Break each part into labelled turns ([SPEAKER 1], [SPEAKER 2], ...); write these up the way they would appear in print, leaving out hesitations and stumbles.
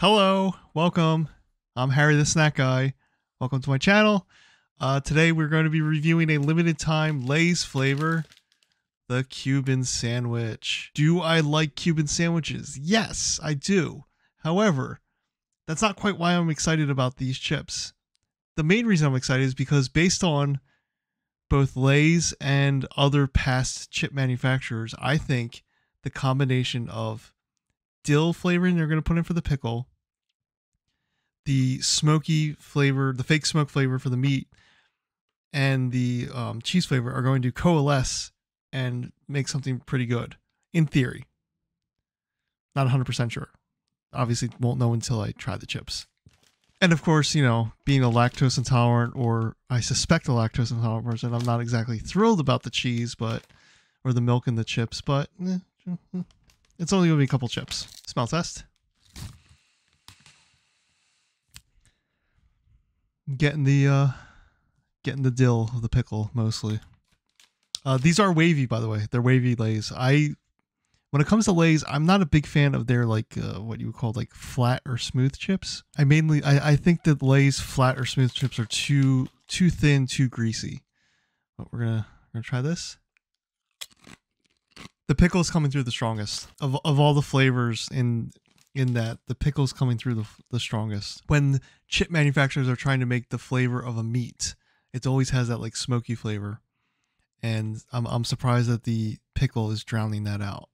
[SPEAKER 1] Hello, welcome. I'm Harry the Snack Guy. Welcome to my channel. Today we're going to be reviewing a limited time Lay's flavor, the Cuban sandwich. Do I like Cuban sandwiches? Yes, I do. However, that's not quite why I'm excited about these chips. The main reason I'm excited is because based on both Lay's and other past chip manufacturers, I think the combination of dill flavoring they're going to put in for the pickle, the smoky flavor, the fake smoke flavor for the meat, and the cheese flavor are going to coalesce and make something pretty good, in theory. Not 100% sure. Obviously won't know until I try the chips. And of course, you know, being a lactose intolerant, or I suspect a lactose intolerant person, I'm not exactly thrilled about the cheese, or the milk in the chips, but it's only going to be a couple chips. Smell test. Getting the dill of the pickle mostly. These are wavy, by the way. They're wavy Lay's. When it comes to Lay's, I'm not a big fan of their like what you would call like flat or smooth chips. I think that Lay's flat or smooth chips are too thin, too greasy. But we're gonna try this. The pickle is coming through the strongest of all the flavors in that. The pickle is coming through the strongest. When chip manufacturers are trying to make the flavor of a meat, it always has that like smoky flavor, and I'm surprised that the pickle is drowning that out.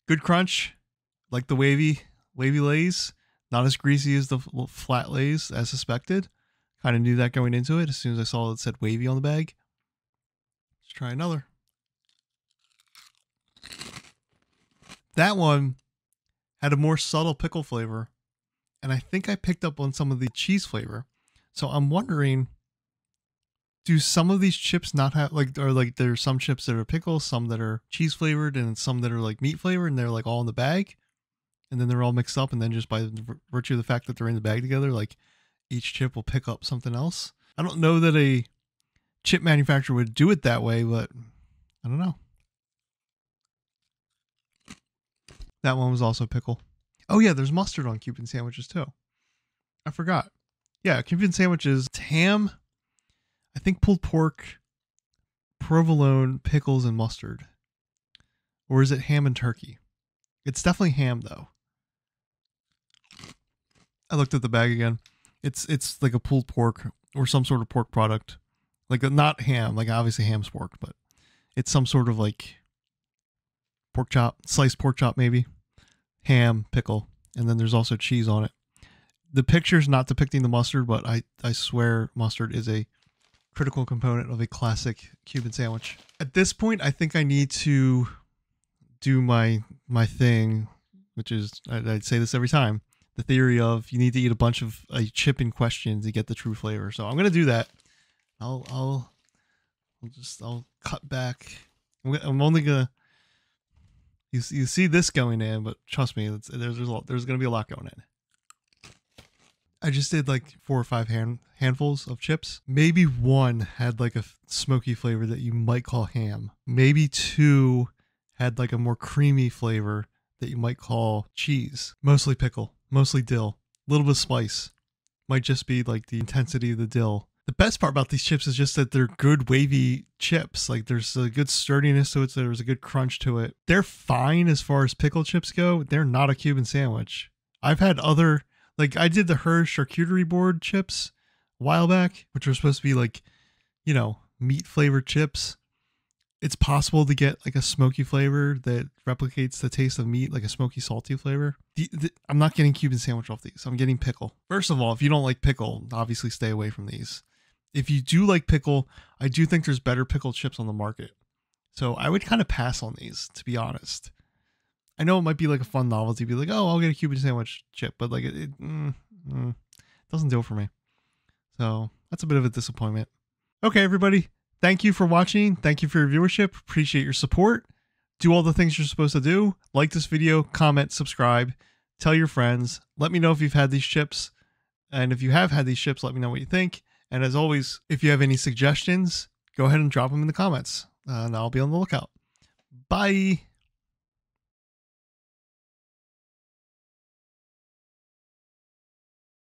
[SPEAKER 1] Good crunch, like the wavy Lay's. Not as greasy as the flat Lay's as suspected. Kind of knew that going into it as soon as I saw it said wavy on the bag. Let's try another. That one had a more subtle pickle flavor, and I think I picked up on some of the cheese flavor. So I'm wondering, do some of these chips not have there's some chips that are pickle, some that are cheese flavored, and some that are like meat flavored, and they're like all in the bag, and then they're all mixed up, and then just by virtue of the fact that they're in the bag together, like each chip will pick up something else. I don't know that a chip manufacturer would do it that way, but I don't know. That one was also pickle. Oh yeah, there's mustard on Cuban sandwiches too. I forgot. Yeah, Cuban sandwiches, ham, I think pulled pork, provolone, pickles, and mustard. Or is it ham and turkey? It's definitely ham though. I looked at the bag again. It's like a pulled pork or some sort of pork product. Like not ham, like obviously ham's pork, but it's some sort of like pork chop, sliced pork chop maybe, ham, pickle, and then there's also cheese on it. The picture's not depicting the mustard, but I swear mustard is a critical component of a classic Cuban sandwich. At this point, I think I need to do my thing, which is, I'd say this every time, the theory of you need to eat a bunch of a chip in question to get the true flavor. So I'm going to do that. I'll cut back. I'm only going to, you see this going in, but trust me, there's going to be a lot going in. I just did like 4 or 5 handfuls of chips. Maybe one had like a smoky flavor that you might call ham. Maybe 2 had like a more creamy flavor that you might call cheese. Mostly pickle, mostly dill, a little bit of spice. Might just be like the intensity of the dill. The best part about these chips is just that they're good wavy chips. Like there's a good sturdiness to it. So there's a good crunch to it. They're fine as far as pickle chips go. They're not a Cuban sandwich. I've had other, like I did the Herr's charcuterie board chips a while back, which were supposed to be like, you know, meat flavored chips. It's possible to get like a smoky flavor that replicates the taste of meat, like a smoky, salty flavor. I'm not getting Cuban sandwich off these. I'm getting pickle. First of all, if you don't like pickle, obviously stay away from these. If you do like pickle, I do think there's better pickle chips on the market. So I would kind of pass on these, to be honest. I know it might be like a fun novelty, be like, oh, I'll get a Cuban sandwich chip, but like it doesn't do it for me. So that's a bit of a disappointment. Okay, everybody. Thank you for watching. Thank you for your viewership. Appreciate your support. Do all the things you're supposed to do. Like this video, comment, subscribe, tell your friends. Let me know if you've had these chips. And if you have had these chips, let me know what you think. And as always, if you have any suggestions, go ahead and drop them in the comments. And I'll be on the lookout. Bye.